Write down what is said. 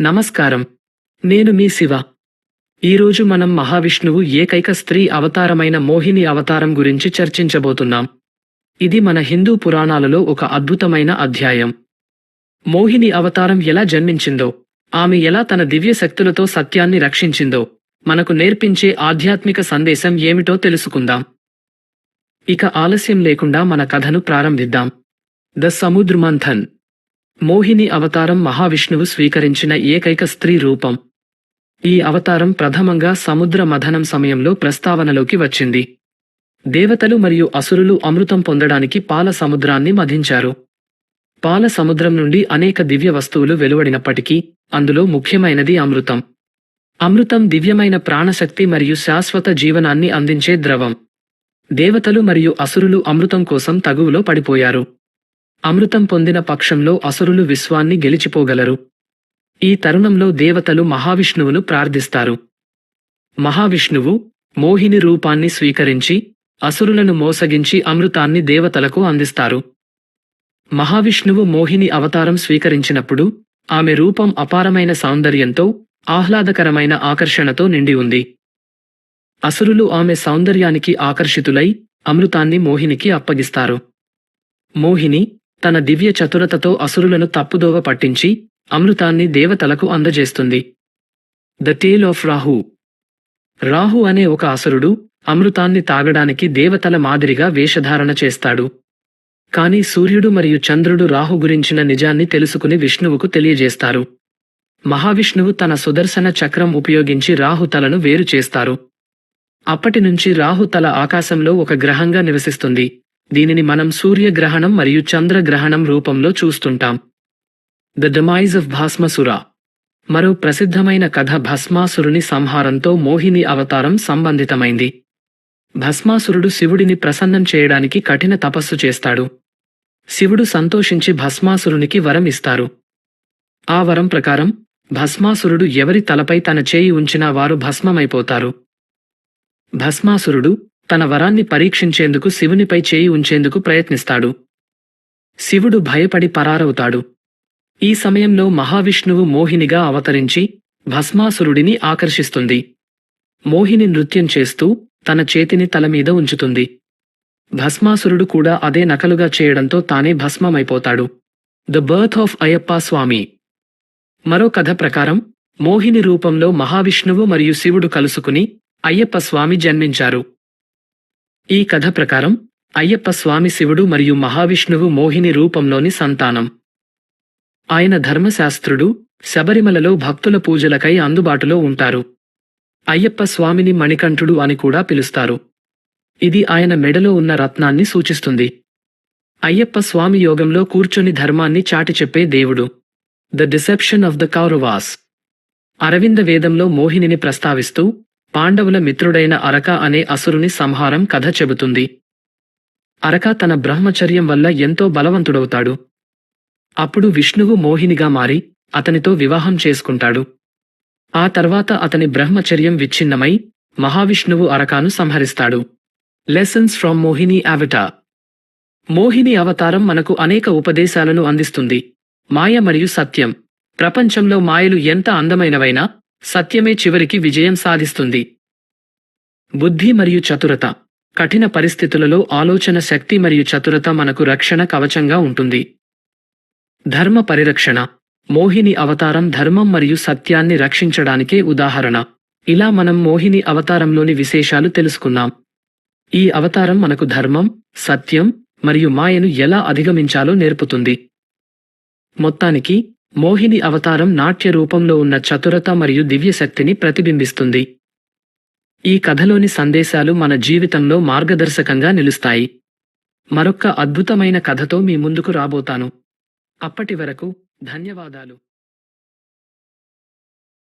నమస్కారం. నేను మీ శివ. ఈరోజు మనం మహావిష్ణువు ఏకైక స్త్రీ అవతారమైన మోహిని అవతారం గురించి చర్చించబోతున్నాం. ఇది మన హిందూ పురాణాలలో ఒక అద్భుతమైన అధ్యాయం. మోహిని అవతారం ఎలా జన్మించిందో, ఆమె ఎలా తన దివ్య శక్తులతో సత్యాన్ని రక్షించిందో మనకు నేర్పించే ఆధ్యాత్మిక సందేశం ఏమిటో తెలుసుకుందాం. ఇక ఆలస్యం లేకుండా మన కథను ప్రారంభిద్దాం. ద సముద్ర మంథన్. మోహిని అవతారం మహావిష్ణువు స్వీకరించిన ఏకైక స్త్రీ రూపం. ఈ అవతారం ప్రథమంగా సముద్ర మథనం సమయంలో ప్రస్తావనలోకి వచ్చింది. దేవతలు మరియు అసురులు అమృతం పొందడానికి పాల సముద్రాన్ని మథించారు. పాల సముద్రం నుండి అనేక దివ్య వస్తువులు వెలువడినప్పటికీ అందులో ముఖ్యమైనది అమృతం. అమృతం దివ్యమైన ప్రాణశక్తి మరియు శాశ్వత జీవనాన్ని అందించే ద్రవం. దేవతలు మరియు అసురులు అమృతం కోసం తగువులో పడిపోయారు. అమృతం పొందిన పక్షంలో అసురులు విశ్వాన్ని గెలిచిపోగలరు. ఈ తరుణంలో దేవతలు మహావిష్ణువును ప్రార్థిస్తారు. మహావిష్ణువు మోహిని రూపాన్ని స్వీకరించి అసురులను మోసగించి అమృతాన్ని దేవతలకు అందిస్తారు. మహావిష్ణువు మోహిని అవతారం స్వీకరించినప్పుడు ఆమె రూపం అపారమైన సౌందర్యంతో, ఆహ్లాదకరమైన ఆకర్షణతో నిండి ఉంది. అసురులు ఆమె సౌందర్యానికి ఆకర్షితులై అమృతాన్ని మోహినికి అప్పగిస్తారు. మోహిని తన దివ్య చతురతతో అసురులను తప్పుదోవ పట్టించి అమృతాన్ని దేవతలకు అందజేస్తుంది. The tale of Rahu. Rahu అనే ఒక అసురుడు అమృతాన్ని తాగడానికి దేవతల మాదిరిగా వేషధారణ చేస్తాడు. కాని సూర్యుడు మరియు చంద్రుడు రాహు గురించిన నిజాన్ని తెలుసుకుని విష్ణువుకు తెలియజేస్తారు. మహావిష్ణువు తన సుదర్శన చక్రం ఉపయోగించి రాహు తలను వేరు చేస్తారు. అప్పటినుంచి రాహు తల ఆకాశంలో ఒక గ్రహంగా నివసిస్తుంది. దీనిని మనం సూర్యగ్రహణం మరియు చంద్రగ్రహణం రూపంలో చూస్తుంటాం. The demise of Bhasmasura. మరో ప్రసిద్ధమైన కథ భస్మాసురుని సంహారంతో మోహిని అవతారం సంబంధితమైంది. భస్మాసురుడు శివుడిని ప్రసన్నం చేయడానికి కఠిన తపస్సు చేస్తాడు. శివుడు సంతోషించి భస్మాసురునికి వరం ఇస్తారు. ఆ వరం ప్రకారం భస్మాసురుడు ఎవరి తలపై తన చేయి ఉంచినా వారు భస్మమైపోతారు. భస్మాసురుడు తన వరాన్ని పరీక్షించేందుకు శివునిపై చేయి ఉంచేందుకు ప్రయత్నిస్తాడు. శివుడు భయపడి పరారవుతాడు. ఈ సమయంలో మహావిష్ణువు మోహినిగా అవతరించి భస్మాసురుడిని ఆకర్షిస్తుంది. మోహిని నృత్యం చేస్తూ తన చేతిని తలమీద ఉంచుతుంది. భస్మాసురుడు కూడా అదే నకలుగా చేయడంతో తానే భస్మమైపోతాడు. ద బర్త్ ఆఫ్ అయ్యప్ప స్వామి. మరో కథ ప్రకారం మోహిని రూపంలో మహావిష్ణువు మరియు శివుడు కలుసుకుని అయ్యప్ప స్వామి జన్మించారు. ఈ కథ ప్రకారం అయ్యప్ప స్వామి శివుడు మరియు మహావిష్ణువు మోహిని రూపంలోని సంతానం. ఆయన ధర్మశాస్త్రుడు, శబరిమలలో భక్తుల పూజలకై అందుబాటులో ఉంటారు. అయ్యప్ప స్వామిని మణికంఠుడు అని కూడా పిలుస్తారు. ఇది ఆయన మెడలో ఉన్న రత్నాన్ని సూచిస్తుంది. అయ్యప్ప స్వామి యోగంలో కూర్చొని ధర్మాన్ని చాటి చెప్పే దేవుడు. The deception of the Kauravas. Aravinda వేదంలో మోహినిని ప్రస్తావిస్తూ పాండవుల మిత్రుడైన అరక అనే అసురుని సంహారం కథ చెబుతుంది. అరక తన బ్రహ్మచర్యం వల్ల ఎంతో బలవంతుడవుతాడు. అప్పుడు విష్ణువు మోహినిగా మారి అతనితో వివాహం చేసుకుంటాడు. ఆ తర్వాత అతని బ్రహ్మచర్యం విచ్ఛిన్నమై మహావిష్ణువు అరకాను సంహరిస్తాడు. Lessons from Mohini avatar. మోహిని అవతారం మనకు అనేక ఉపదేశాలను అందిస్తుంది. మాయ మరియు సత్యం. ప్రపంచంలో మాయలు ఎంత అందమైనవైనా సత్యమే చివరికి విజయం సాధిస్తుంది. బుద్ధి మరియు చతురత. కఠిన పరిస్థితులలో ఆలోచన శక్తి మరియు చతురత మనకు రక్షణ కవచంగా ఉంటుంది. ధర్మ పరిరక్షణ. మోహిని అవతారం ధర్మం మరియు సత్యాన్ని రక్షించడానికే ఉదాహరణ. ఇలా మనం మోహిని అవతారంలోని విశేషాలు తెలుసుకున్నాం. ఈ అవతారం మనకు ధర్మం, సత్యం మరియు మాయను ఎలా అధిగమించాలో నేర్పుతుంది. మొత్తానికి మోహిని అవతారం నాట్య రూపంలో ఉన్న చతురత మరియు దివ్యశక్తిని ప్రతిబింబిస్తుంది. ఈ కథలోని సందేశాలు మన జీవితంలో మార్గదర్శకంగా నిలుస్తాయి. మరొక్క అద్భుతమైన కథతో మీ ముందుకు రాబోతాను. అప్పటి వరకు ధన్యవాదాలు.